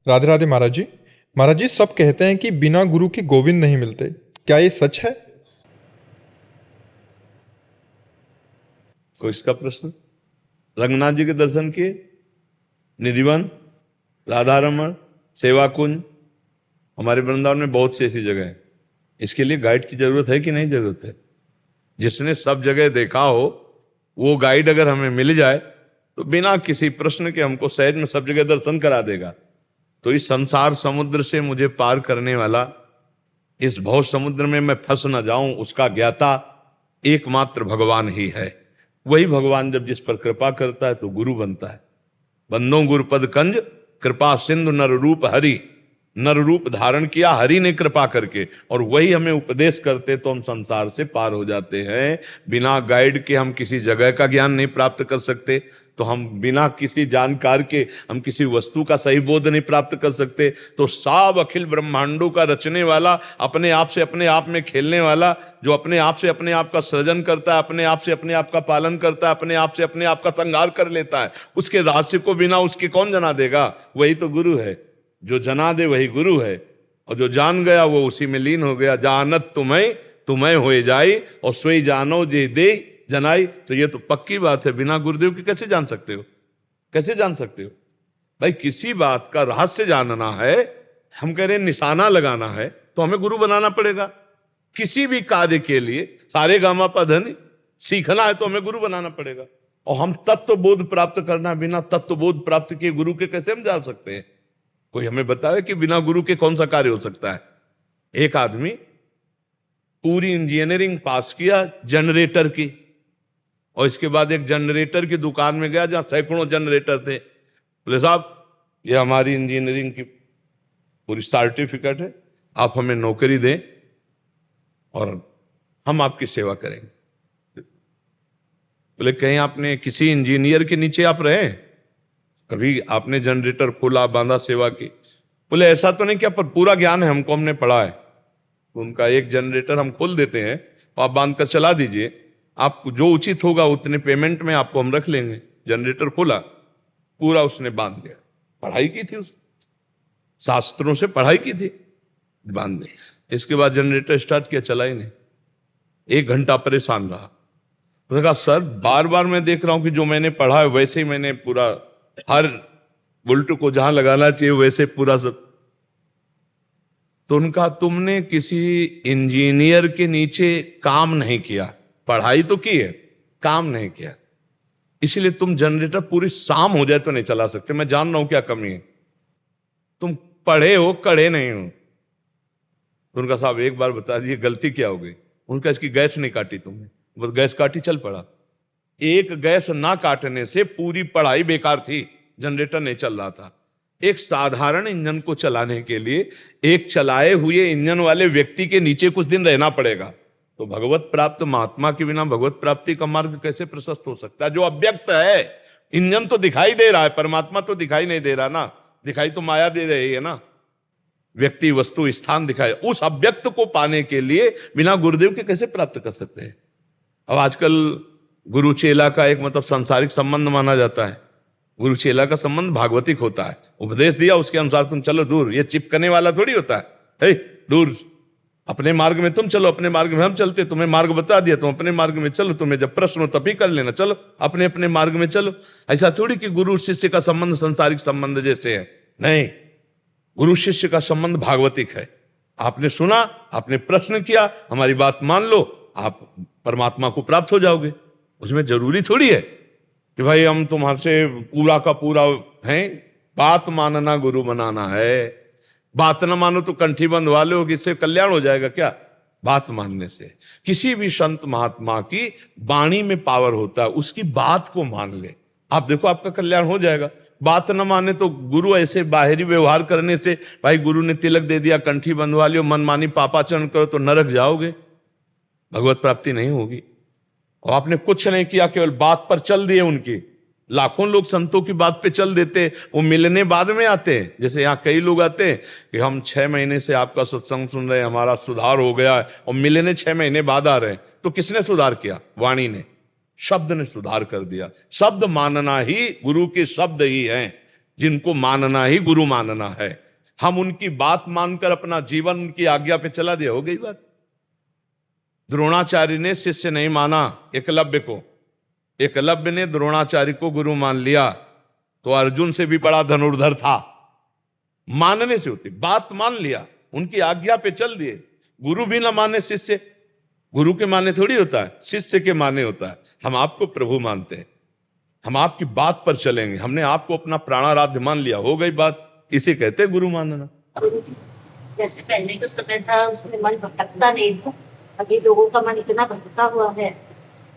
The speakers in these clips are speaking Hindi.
राधे राधे महाराज जी। महाराज जी, सब कहते हैं कि बिना गुरु के गोविंद नहीं मिलते, क्या ये सच है? कोई इसका प्रश्न? रंगनाथ जी के दर्शन किए, निधिवन, राधा रमण, सेवा कुंज, हमारे वृंदावन में बहुत सी ऐसी जगह है। इसके लिए गाइड की जरूरत है कि नहीं जरूरत है? जिसने सब जगह देखा हो वो गाइड अगर हमें मिल जाए तो बिना किसी प्रश्न के हमको सहज में सब जगह दर्शन करा देगा। तो इस संसार समुद्र से मुझे पार करने वाला, इस भव समुद्र में मैं फंस न जाऊं, उसका ज्ञाता एकमात्र भगवान ही है। वही भगवान जब जिस पर कृपा करता है तो गुरु बनता है। बंदो गुरुपद कंज कृपा सिंधु नर रूप हरि, नर रूप धारण किया हरि ने कृपा करके, और वही हमें उपदेश करते तो हम संसार से पार हो जाते हैं। बिना गाइड के हम किसी जगह का ज्ञान नहीं प्राप्त कर सकते, तो हम बिना किसी जानकार के हम किसी वस्तु का सही बोध नहीं प्राप्त कर सकते। तो सब अखिल ब्रह्मांडों का रचने वाला, अपने आप से अपने आप में खेलने वाला, जो अपने आप से अपने आप का सृजन करता है, अपने आप से अपने आप का पालन करता है, अपने आप से अपने आप का संहार कर लेता है, उसके रहस्य को बिना उसके कौन जना देगा? वही तो गुरु है। जो जना दे वही गुरु है, और जो जान गया वो उसी में लीन हो गया। जानत तुम्हें तुम्हें हो जाई, और सोई जानो जे दे जनाई। तो ये तो पक्की बात है, बिना गुरुदेव के कैसे जान सकते हो? कैसे जान सकते हो भाई? किसी बात का रहस्य जानना है, हम कह रहे हैं निशाना लगाना है, तो हमें गुरु बनाना पड़ेगा। किसी भी कार्य के लिए सारे गामा पधनि सीखना है तो हमें गुरु बनाना पड़ेगा। और हम तत्व बोध प्राप्त करना, बिना तत्व बोध प्राप्त किए गुरु के कैसे हम जान सकते हैं? कोई हमें बताए कि बिना गुरु के कौन सा कार्य हो सकता है? एक आदमी पूरी इंजीनियरिंग पास किया जनरेटर की, और इसके बाद एक जनरेटर की दुकान में गया जहां सैकड़ों जनरेटर थे। बोले साहब, ये हमारी इंजीनियरिंग की पूरी सर्टिफिकेट है, आप हमें नौकरी दें और हम आपकी सेवा करेंगे। बोले कहीं आपने किसी इंजीनियर के नीचे आप रहे? कभी आपने जनरेटर खोला, बांधा, सेवा की? बोले ऐसा तो नहीं किया, पर पूरा ज्ञान है हमको, हमने पढ़ा है। तो उनका एक जनरेटर हम खोल देते हैं, तो आप बांध कर चला दीजिए, आपको जो उचित होगा उतने पेमेंट में आपको हम रख लेंगे। जनरेटर खोला, पूरा उसने बांध दिया। पढ़ाई की थी, उसने शास्त्रों से पढ़ाई की थी, बांध दिया। इसके बाद जनरेटर स्टार्ट किया, चला ही नहीं। 1 घंटा परेशान रहा। उसने कहा सर, बार बार मैं देख रहा हूं कि जो मैंने पढ़ा है वैसे ही मैंने पूरा, हर बुल्ट को जहां लगाना चाहिए वैसे पूरा सब। तो उनका, तुमने किसी इंजीनियर के नीचे काम नहीं किया, पढ़ाई तो की है, काम नहीं किया, इसलिए तुम जनरेटर पूरी शाम हो जाए तो नहीं चला सकते। मैं जान रहा हूं क्या कमी है, तुम पढ़े हो, कड़े नहीं हो। तो उनका साहब एक बार बता दीजिए गलती क्या हो गई? उनका, इसकी गैस नहीं काटी तुमने। बस गैस काटी, चल पड़ा। एक गैस ना काटने से पूरी पढ़ाई बेकार थी, जनरेटर नहीं चल रहा था। एक साधारण इंजन को चलाने के लिए एक चलाए हुए इंजन वाले व्यक्ति के नीचे कुछ दिन रहना पड़ेगा। तो भगवत प्राप्त महात्मा के बिना भगवत प्राप्ति का मार्ग कैसे प्रशस्त हो सकता है? जो अव्यक्त है, इंजन तो दिखाई दे रहा है, परमात्मा तो दिखाई नहीं दे रहा ना। दिखाई तो माया दे रही है ना, व्यक्ति, वस्तु, स्थान दिखाए। उस अव्यक्त को पाने के लिए बिना गुरुदेव के कैसे प्राप्त कर सकते हैं? अब आजकल गुरु चेला का एक मतलब सांसारिक संबंध माना जाता है। गुरु चेला का संबंध भागवतिक होता है। उपदेश दिया, उसके अनुसार तुम चलो दूर। ये चिपकने वाला थोड़ी होता है, दूर, अपने मार्ग में तुम चलो, अपने मार्ग में हम चलते। तुम्हें मार्ग बता दिया, तुम अपने मार्ग में चलो, तुम्हें जब प्रश्न हो तभी कर लेना, चलो अपने अपने मार्ग में चलो। ऐसा थोड़ी कि गुरु शिष्य का संबंध सांसारिक संबंध जैसे है, नहीं। गुरु शिष्य का संबंध भागवतिक है। आपने सुना, आपने प्रश्न किया, हमारी बात मान लो, आप परमात्मा को प्राप्त हो जाओगे। उसमें जरूरी थोड़ी है कि भाई हम तुम्हारे पूरा का पूरा है। बात मानना गुरु बनाना है। बात ना मानो तो कंठी बंधवा लो, कि इससे कल्याण हो जाएगा क्या? बात मानने से किसी भी संत महात्मा की वाणी में पावर होता है, उसकी बात को मान ले, आप देखो आपका कल्याण हो जाएगा। बात न माने तो गुरु ऐसे बाहरी व्यवहार करने से, भाई गुरु ने तिलक दे दिया, कंठी बंधवा लियो, मनमानी पापाचरण करो तो नरक जाओगे, भगवत प्राप्ति नहीं होगी। और आपने कुछ नहीं किया, केवल बात पर चल दिए उनकी। लाखों लोग संतों की बात पे चल देते, वो मिलने बाद में आते हैं। जैसे यहाँ कई लोग आते हैं कि हम 6 महीने से आपका सत्संग सुन रहे हैं, हमारा सुधार हो गया है, और मिलने 6 महीने बाद आ रहे हैं। तो किसने सुधार किया? वाणी ने, शब्द ने सुधार कर दिया। शब्द मानना ही गुरु के शब्द ही हैं। जिनको मानना ही गुरु मानना है। हम उनकी बात मानकर अपना जीवन उनकी आज्ञा पे चला दिया, हो गई बात। द्रोणाचार्य ने शिष्य नहीं माना एकलव्य को, एकलव्य ने द्रोणाचार्य को गुरु मान लिया, तो अर्जुन से भी बड़ा धनुर्धर था। मानने से होती, बात मान लिया, उनकी आज्ञा पे चल दिए। गुरु भी ना माने शिष्य, गुरु के माने थोड़ी होता है, शिष्य के माने होता है। हम आपको प्रभु मानते हैं, हम आपकी बात पर चलेंगे, हमने आपको अपना प्राणाराध्य मान लिया, हो गई बात। इसे कहते हैं गुरु मानना। जैसे पहले का समय था उसमें मन भटकता नहीं था, अभी लोगों का मन इतना भटका हुआ है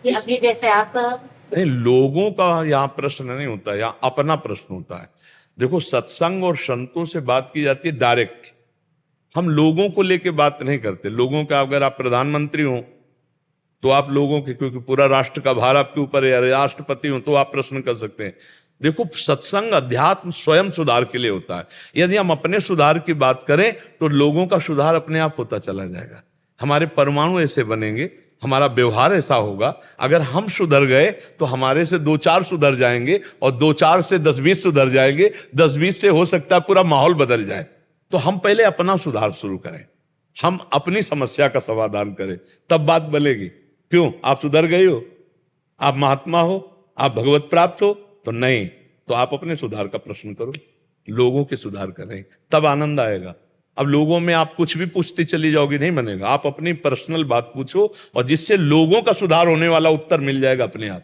कि अभी जैसे आप नहीं, लोगों का यहाँ प्रश्न नहीं होता, यहाँ अपना प्रश्न होता है। देखो, सत्संग और संतों से बात की जाती है डायरेक्ट, हम लोगों को लेके बात नहीं करते। लोगों का, अगर आप प्रधानमंत्री हो तो आप लोगों के, क्योंकि पूरा राष्ट्र का भार आपके ऊपर है, राष्ट्रपति हो तो आप प्रश्न कर सकते हैं। देखो, सत्संग अध्यात्म स्वयं सुधार के लिए होता है। यदि हम अपने सुधार की बात करें तो लोगों का सुधार अपने आप होता चला जाएगा। हमारे परमाणु ऐसे बनेंगे, हमारा व्यवहार ऐसा होगा। अगर हम सुधर गए तो हमारे से 2-4 सुधर जाएंगे, और 2-4 से 10-20 सुधर जाएंगे, 10-20 से हो सकता है पूरा माहौल बदल जाए। तो हम पहले अपना सुधार शुरू करें, हम अपनी समस्या का समाधान करें, तब बात बनेगी। क्यों? आप सुधर गए हो, आप महात्मा हो, आप भगवत प्राप्त हो? तो नहीं, तो आप अपने सुधार का प्रश्न करो, लोगों के सुधार करें, तब आनंद आएगा। अब लोगों में आप कुछ भी पूछती चली जाओगी, नहीं बनेगा। आप अपनी पर्सनल बात पूछो, और जिससे लोगों का सुधार होने वाला उत्तर मिल जाएगा अपने आप।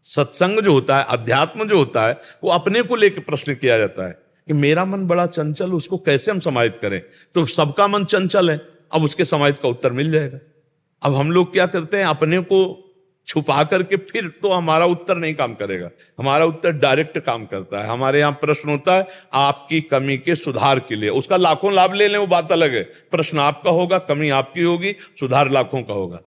सत्संग जो होता है, अध्यात्म जो होता है, वो अपने को लेकर प्रश्न किया जाता है कि मेरा मन बड़ा चंचल, उसको कैसे हम समाहित करें। तो सबका मन चंचल है, अब उसके समाहित का उत्तर मिल जाएगा। अब हम लोग क्या करते हैं, अपने को छुपा करके, फिर तो हमारा उत्तर नहीं काम करेगा। हमारा उत्तर डायरेक्ट काम करता है। हमारे यहाँ प्रश्न होता है आपकी कमी के सुधार के लिए, उसका लाखों लाभ ले लें वो बात अलग है। प्रश्न आपका होगा, कमी आपकी होगी, सुधार लाखों का होगा।